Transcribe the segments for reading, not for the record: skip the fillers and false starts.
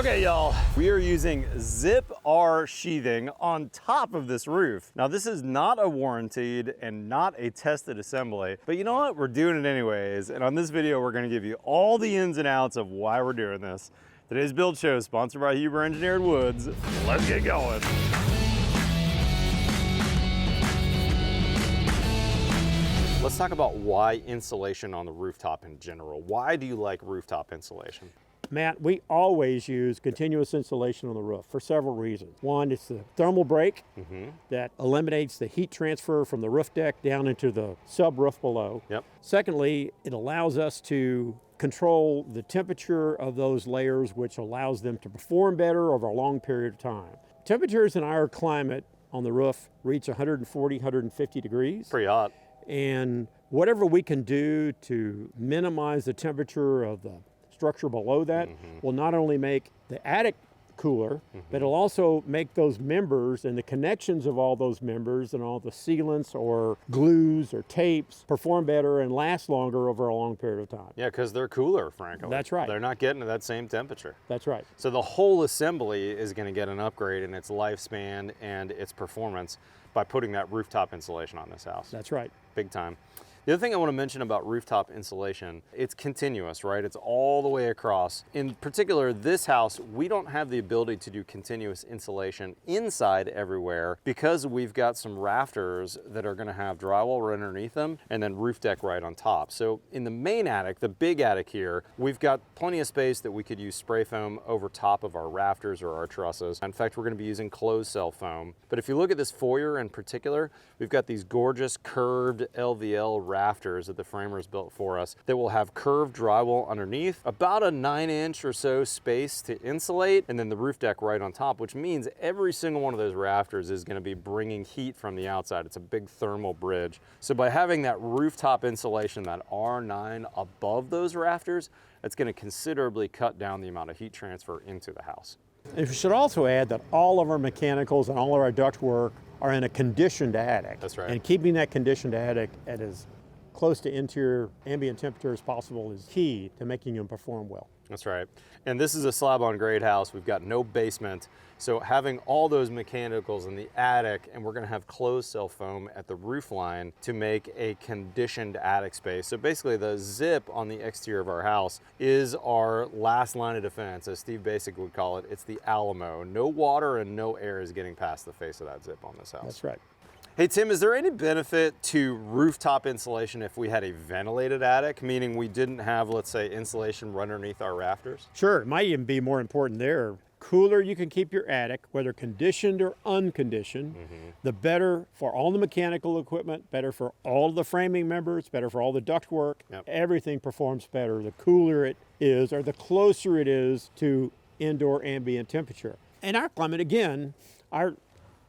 Okay, y'all, we are using ZIP R-Sheathing on top of this roof. Now, this is not a warranted and not a tested assembly, but you know what? We're doing it anyways. And on this video, we're gonna give you all the ins and outs of why we're doing this. Today's build show is sponsored by Huber Engineered Woods. Let's get going. Let's talk about why insulation on the rooftop in general. Why do you like rooftop insulation? Matt, we always use continuous insulation on the roof for several reasons. One, it's the thermal break that eliminates the heat transfer from the roof deck down into the subroof below. Yep. Secondly, it allows us to control the temperature of those layers, which allows them to perform better over a long period of time. Temperatures in our climate on the roof reach 140, 150 degrees. Pretty hot. And whatever we can do to minimize the temperature of the structure below that will not only make the attic cooler, but it'll also make those members and the connections of all those members and all the sealants or glues or tapes perform better and last longer over a long period of time. Yeah, because they're cooler, frankly. That's right. They're not getting to that same temperature. That's right. So the whole assembly is going to get an upgrade in its lifespan and its performance by putting that rooftop insulation on this house. That's right. Big time. The other thing I want to mention about rooftop insulation, it's continuous, right? It's all the way across. In particular, this house, we don't have the ability to do continuous insulation inside everywhere because we've got some rafters that are going to have drywall right underneath them and then roof deck right on top. So in the main attic, the big attic here, we've got plenty of space that we could use spray foam over top of our rafters or our trusses. In fact, we're going to be using closed cell foam. But if you look at this foyer in particular, we've got these gorgeous curved LVL rafters that the framers built for us that will have curved drywall underneath, about a 9-inch or so space to insulate, and then the roof deck right on top, which means every single one of those rafters is going to be bringing heat from the outside. It's a big thermal bridge. So by having that rooftop insulation, that R9 above those rafters, it's going to considerably cut down the amount of heat transfer into the house. And we should also add that all of our mechanicals and all of our ductwork are in a conditioned attic. That's right. And keeping that conditioned attic at as close to interior ambient temperature as possible is key to making them perform well. That's right. And this is a slab on grade house. We've got no basement. So having all those mechanicals in the attic, and we're going to have closed cell foam at the roof line to make a conditioned attic space. So basically the zip on the exterior of our house is our last line of defense, as Steve Basic would call it. It's the Alamo. No water and no air is getting past the face of that zip on this house. That's right. Hey Tim, is there any benefit to rooftop insulation if we had a ventilated attic, meaning we didn't have, let's say, insulation run underneath our rafters? Sure, it might even be more important there. Cooler you can keep your attic, whether conditioned or unconditioned, the better for all the mechanical equipment, better for all the framing members, better for all the ductwork. Everything performs better the cooler it is or the closer it is to indoor ambient temperature. In our climate, again, our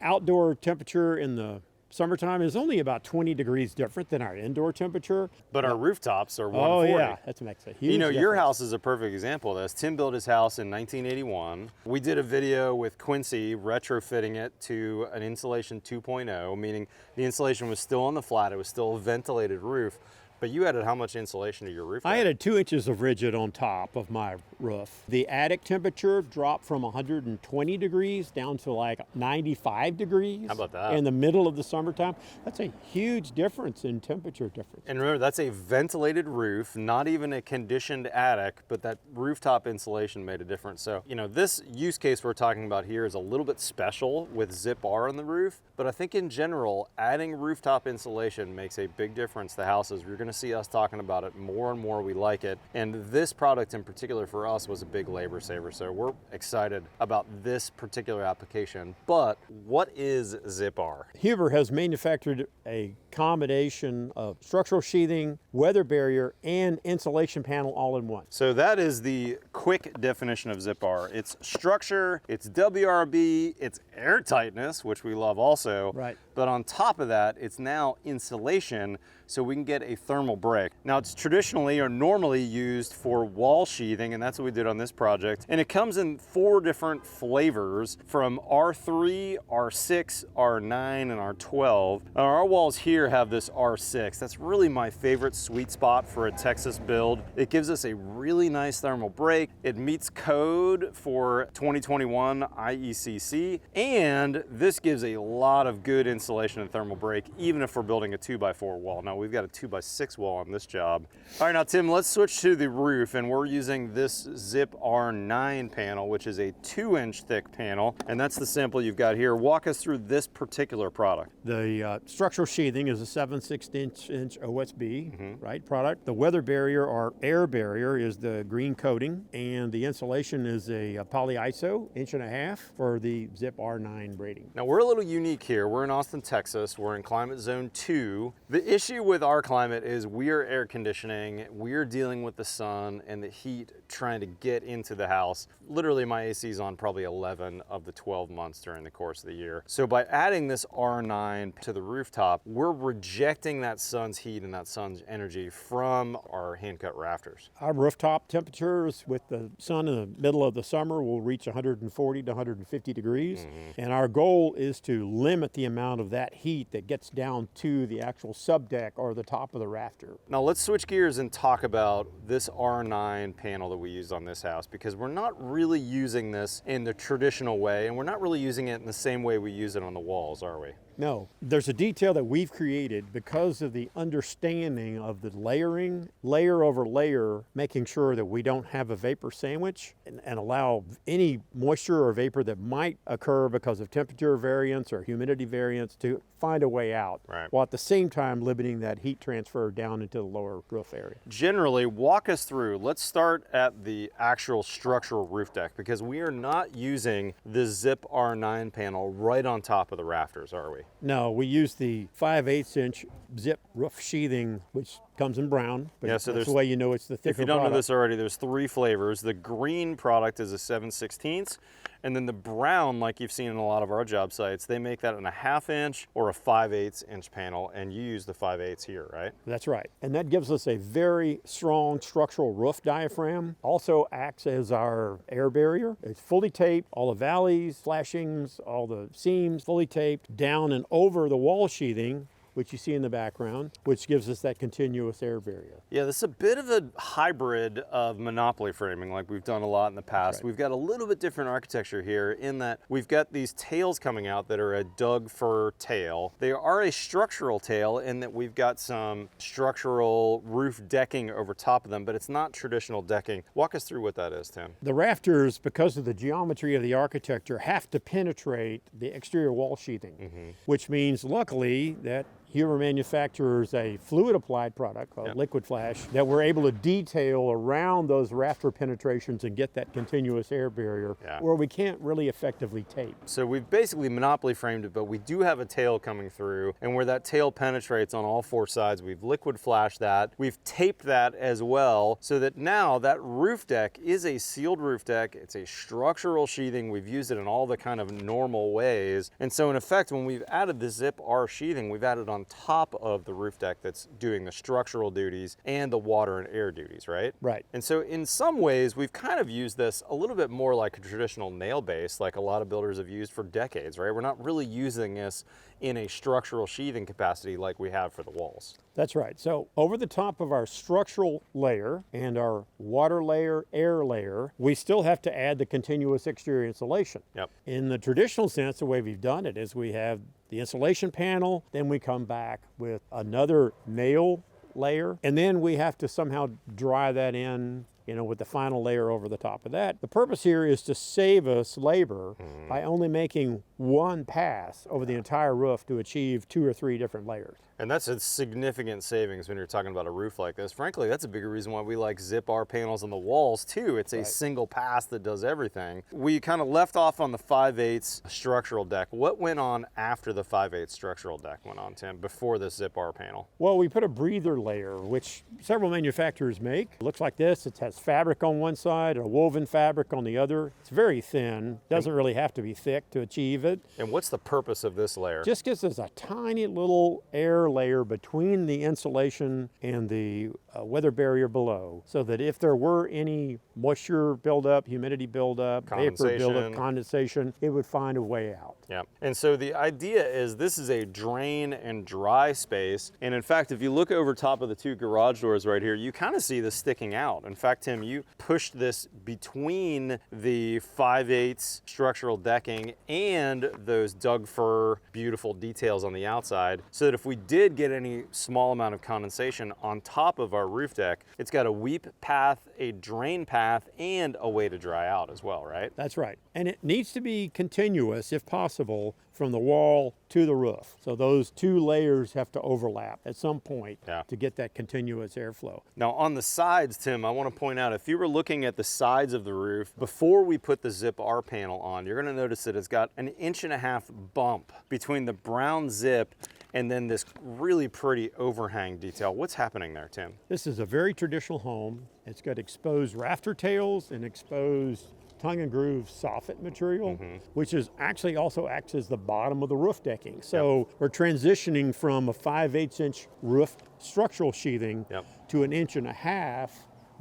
outdoor temperature in the summertime is only about 20 degrees different than our indoor temperature. But our rooftops are 140. Oh yeah, that makes a huge difference. Your house is a perfect example of this. Tim built his house in 1981. We did a video with Quincy retrofitting it to an insulation 2.0, meaning the insulation was still on the flat, it was still a ventilated roof. But you added how much insulation to your roof? I added 2 inches of rigid on top of my roof. The attic temperature dropped from 120 degrees down to like 95 degrees. How about that? In the middle of the summertime. That's a huge difference in temperature difference. And remember, that's a ventilated roof, not even a conditioned attic, but that rooftop insulation made a difference. So, this use case we're talking about here is a little bit special with ZIP R on the roof, but I think in general, adding rooftop insulation makes a big difference to houses. You're going to see us talking about it more and more. We like it. And this product in particular for us was a big labor saver. So we're excited about this particular application. But what is ZIP R? Huber has manufactured a combination of structural sheathing, weather barrier, and insulation panel all in one. So that is the quick definition of ZIP R. It's structure, it's WRB, it's airtightness, which we love also. Right. But on top of that, it's now insulation, so we can get a thermal break. Now, it's traditionally or normally used for wall sheathing, and that's what we did on this project. And it comes in 4 different flavors, from R3, R6, R9, and R12. Now, our walls here have this R6. That's really my favorite sweet spot for a Texas build. It gives us a really nice thermal break. It meets code for 2021 IECC, and this gives a lot of good insulation and thermal break, even if we're building a 2x4 wall. Now we've got a 2x6 wall on this job. All right, now Tim, let's switch to the roof, and we're using this ZIP R9 panel, which is a 2-inch thick panel, and that's the sample you've got here. Walk us through this particular product. The structural sheathing is a 7/16" OSB, right, product. The weather barrier or air barrier is the green coating, and the insulation is a polyiso 1.5" for the ZIP R9 braiding. Now we're a little unique here. We're in Austin, Texas. We're in climate zone 2. The issue with our climate is we are air conditioning. We're dealing with the sun and the heat trying to get into the house. Literally my AC is on probably 11 of the 12 months during the course of the year. So by adding this R9 to the rooftop, we're rejecting that sun's heat and that sun's energy from our hand-cut rafters. Our rooftop temperatures with the sun in the middle of the summer will reach 140 to 150 degrees. And our goal is to limit the amount of that heat that gets down to the actual subdeck or the top of the rafter. Now let's switch gears and talk about this R9 panel that we used on this house, because we're not really using this in the traditional way, and we're not really using it in the same way we use it on the walls, are we? No, there's a detail that we've created because of the understanding of the layering, layer over layer, making sure that we don't have a vapor sandwich and allow any moisture or vapor that might occur because of temperature variance or humidity variance to find a way out, right, while at the same time limiting that heat transfer down into the lower roof area. Generally, walk us through. Let's start at the actual structural roof deck, because we are not using the ZIP R9 panel right on top of the rafters, are we? No, we use the 5/8" ZIP roof sheathing, which comes in brown, but yeah, so that's the way you know it's the thicker If you don't product. know this already, there's 3 flavors. The green product is a 7/16", and then the brown, like you've seen in a lot of our job sites, they make that in a 1/2" or a 5/8" panel, and you use the 5/8 here, right? That's right. And that gives us a very strong structural roof diaphragm. Also acts as our air barrier. It's fully taped, all the valleys, flashings, all the seams fully taped down and over the wall sheathing, which you see in the background, which gives us that continuous air barrier. Yeah, this is a bit of a hybrid of monopoly framing like we've done a lot in the past. Right. We've got a little bit different architecture here in that we've got these tails coming out that are a Doug fir tail. They are a structural tail in that we've got some structural roof decking over top of them, but it's not traditional decking. Walk us through what that is, Tim. The rafters, because of the geometry of the architecture, have to penetrate the exterior wall sheathing, which means luckily that Huber manufactures a fluid applied product called Liquid Flash that we're able to detail around those rafter penetrations and get that continuous air barrier where we can't really effectively tape. So we've basically monopoly framed it, but we do have a tail coming through, and where that tail penetrates on all 4 sides, we've liquid flashed that. We've taped that as well, so that now that roof deck is a sealed roof deck. It's a structural sheathing. We've used it in all the kind of normal ways. And so in effect, when we've added the ZIP R-Sheathing, we've added on top of the roof deck that's doing the structural duties and the water and air duties, right? Right. And so in some ways, we've kind of used this a little bit more like a traditional nail base, like a lot of builders have used for decades, right? We're not really using this in a structural sheathing capacity like we have for the walls. That's right. So over the top of our structural layer and our water layer, air layer, we still have to add the continuous exterior insulation. Yep. In the traditional sense, the way we've done it is we have the insulation panel, then we come back with another nail layer, and then we have to somehow dry that in, with the final layer over the top of that. The purpose here is to save us labor by only making one pass over the entire roof to achieve 2 or 3 different layers. And that's a significant savings when you're talking about a roof like this. Frankly, that's a bigger reason why we like ZIP R panels on the walls too. It's a single pass that does everything. We kind of left off on the 5/8 structural deck. What went on after the 5/8 structural deck went on, Tim, before the ZIP R panel? Well, we put a breather layer, which several manufacturers make. It looks like this. It has it's fabric on one side, a woven fabric on the other. It's very thin, doesn't really have to be thick to achieve it. And what's the purpose of this layer? Just gives us a tiny little air layer between the insulation and the weather barrier below, so that if there were any moisture buildup, humidity buildup, vapor buildup, condensation, it would find a way out. Yeah, and so the idea is this is a drain and dry space. And in fact, if you look over top of the two garage doors right here, you kind of see this sticking out. In fact, Tim, you pushed this between the 5/8 structural decking and those Doug fir beautiful details on the outside, so that if we did get any small amount of condensation on top of our roof deck, it's got a weep path, a drain path, and a way to dry out as well, right? That's right. And it needs to be continuous, if possible, from the wall to the roof. So those two layers have to overlap at some point to get that continuous airflow. Now on the sides, Tim, I want to point out, if you were looking at the sides of the roof, before we put the ZIP R panel on, you're going to notice that it's got an 1.5 inch bump between the brown ZIP and then this really pretty overhang detail. What's happening there, Tim? This is a very traditional home. It's got exposed rafter tails and exposed tongue and groove soffit material, which is actually also acts as the bottom of the roof decking. So we're transitioning from a 5/8 inch roof structural sheathing to an 1.5 inch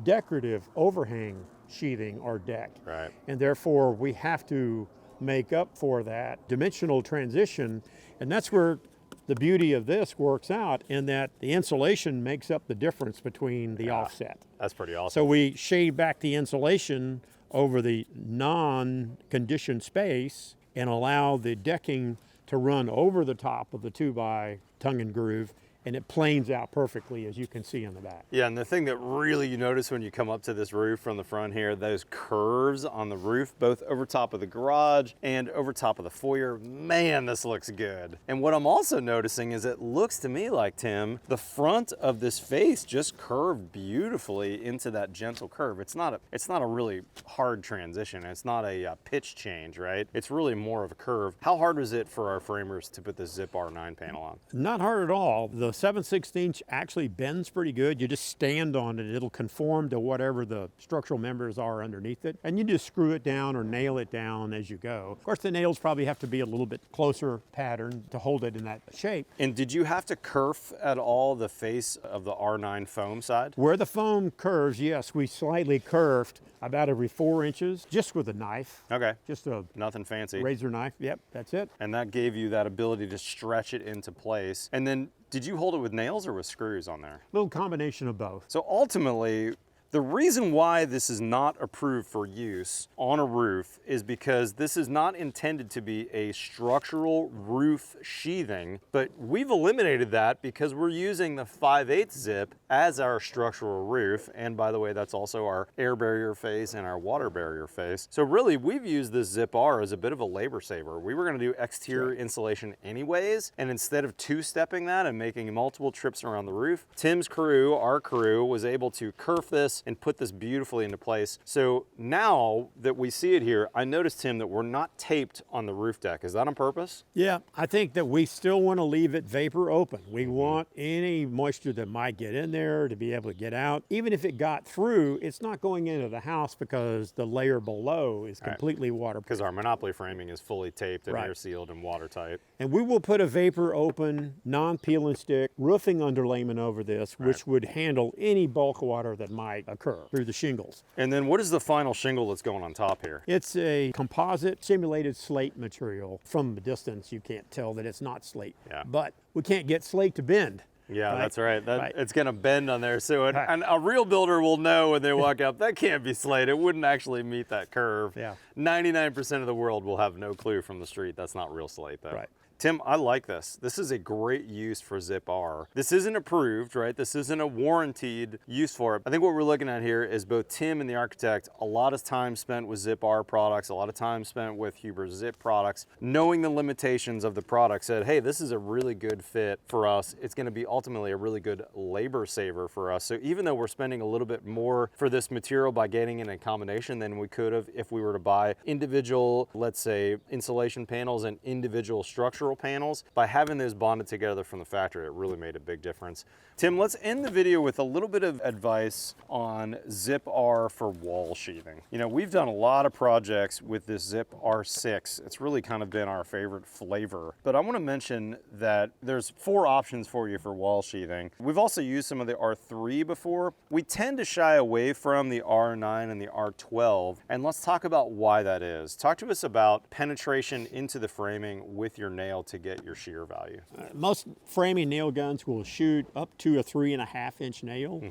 decorative overhang sheathing or deck. Right. And therefore we have to make up for that dimensional transition. And that's where the beauty of this works out, in that the insulation makes up the difference between the offset. That's pretty awesome. So we shade back the insulation over the non-conditioned space and allow the decking to run over the top of the 2x tongue and groove, and it planes out perfectly, as you can see in the back. Yeah, and the thing that really you notice when you come up to this roof from the front here, those curves on the roof, both over top of the garage and over top of the foyer, man, this looks good. And what I'm also noticing is it looks to me like, Tim, the front of this face just curved beautifully into that gentle curve. It's not a really hard transition. It's not a pitch change, right? It's really more of a curve. How hard was it for our framers to put the ZIP R9 panel on? Not hard at all. The 7/16 inch actually bends pretty good. You just stand on it. It'll conform to whatever the structural members are underneath it. And you just screw it down or nail it down as you go. Of course, the nails probably have to be a little bit closer pattern to hold it in that shape. And did you have to kerf at all the face of the R9 foam side? Where the foam curves, yes, we slightly curved about every 4 inches, just with a knife. Okay. Just a nothing fancy. Razor knife. Yep, that's it. And that gave you that ability to stretch it into place. And then did you hold it with nails or with screws on there? Little combination of both. So ultimately, the reason why this is not approved for use on a roof is because this is not intended to be a structural roof sheathing, but we've eliminated that because we're using the 5/8 ZIP as our structural roof. And by the way, that's also our air barrier face and our water barrier face. So really, we've used this ZIP R as a bit of a labor saver. We were gonna do exterior insulation anyways, and instead of two-stepping that and making multiple trips around the roof, Tim's crew, our crew, was able to kerf this and put this beautifully into place. So now that we see it here, I noticed, Tim, that we're not taped on the roof deck. Is that on purpose? Yeah, I think that we still want to leave it vapor open. We want any moisture that might get in there to be able to get out. Even if it got through, it's not going into the house because the layer below is completely waterproof. Because our Monopoly framing is fully taped and air sealed and watertight. And we will put a vapor open, non-peel and stick roofing underlayment over this, which would handle any bulk water that might occur through the shingles. And then what is the final shingle that's going on top here? It's a composite simulated slate material. From a distance, you can't tell that it's not slate. Yeah. But we can't get slate to bend. Yeah, that's right. It's going to bend on there. So and a real builder will know when they walk up, that can't be slate. It wouldn't actually meet that curve. Yeah. 99% of the world will have no clue from the street. That's not real slate, though. Right. Tim, I like this. This is a great use for ZIP R. This isn't approved, right? This isn't a warranted use for it. I think what we're looking at here is both Tim and the architect, a lot of time spent with ZIP R products, a lot of time spent with Huber ZIP products, knowing the limitations of the product, said, hey, this is a really good fit for us. It's gonna be ultimately a really good labor saver for us. So even though we're spending a little bit more for this material by getting it in a combination than we could have if we were to buy individual, let's say, insulation panels and individual structural structural panels. By having those bonded together from the factory, it really made a big difference. Tim, let's end the video with a little bit of advice on ZIP R for wall sheathing. You know, we've done a lot of projects with this ZIP R6. It's really kind of been our favorite flavor. But I want to mention that there's 4 options for you for wall sheathing. We've also used some of the R3 before. We tend to shy away from the R9 and the R12, and let's talk about why that is. Talk to us about penetration into the framing with your nail to get your shear value. Most framing nail guns will shoot up to a 3.5-inch nail,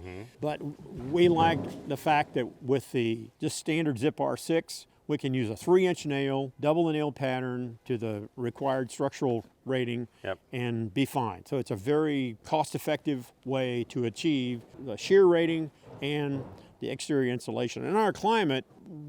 but we like the fact that with the just standard ZIP R6, we can use a 3-inch nail, double the nail pattern to the required structural rating, and be fine. So it's a very cost-effective way to achieve the shear rating and the exterior insulation. In our climate,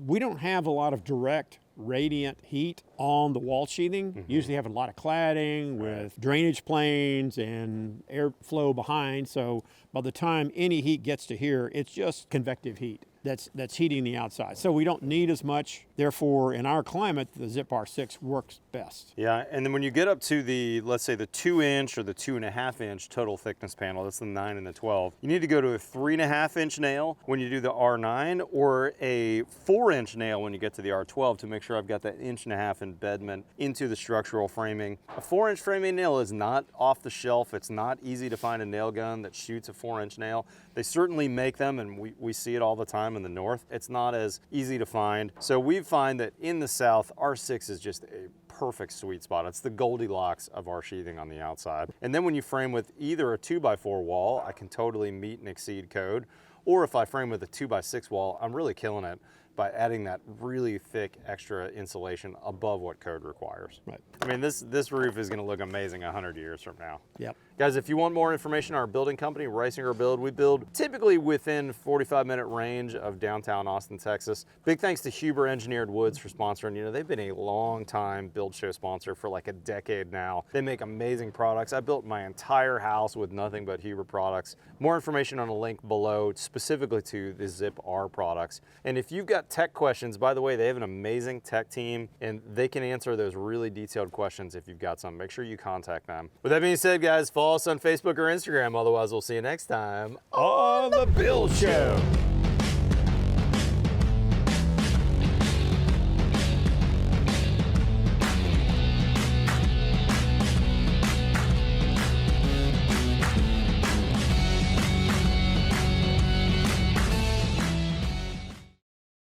we don't have a lot of direct radiant heat on the wall sheathing. Usually have a lot of cladding with drainage planes and airflow behind. So by the time any heat gets to here, it's just convective heat that's heating the outside. So we don't need as much. Therefore, in our climate, the ZIP R6 works best. Yeah, and then when you get up to the, let's say the 2-inch or the 2.5-inch total thickness panel, that's the 9 and the 12, you need to go to a 3.5-inch nail when you do the R9 or a 4-inch nail when you get to the R12 to make sure I've got that 1.5-inch embedment into the structural framing. A 4-inch framing nail is not off the shelf. It's not easy to find a nail gun that shoots a 4-inch nail. They certainly make them, and we see it all the time in the north. It's not as easy to find. So we find that in the south, R6 is just a perfect sweet spot. It's the Goldilocks of our sheathing on the outside. And then when you frame with either a 2x4 wall, I can totally meet and exceed code. Or if I frame with a 2x6 wall, I'm really killing it by adding that really thick extra insulation above what code requires. Right. I mean, this roof is going to look amazing 100 years from now. Yep. Guys, if you want more information on our building company, Reisinger Build, we build typically within 45-minute range of downtown Austin, Texas. Big thanks to Huber Engineered Woods for sponsoring. You know, they've been a long time build show sponsor for like a decade now. They make amazing products. I built my entire house with nothing but Huber products. More information on a link below, specifically to the ZIP R products. And if you've got tech questions, by the way, they have an amazing tech team and they can answer those really detailed questions if you've got some. Make sure you contact them. With that being said, guys, follow us on Facebook or Instagram. Otherwise, we'll see you next time On the Build Show.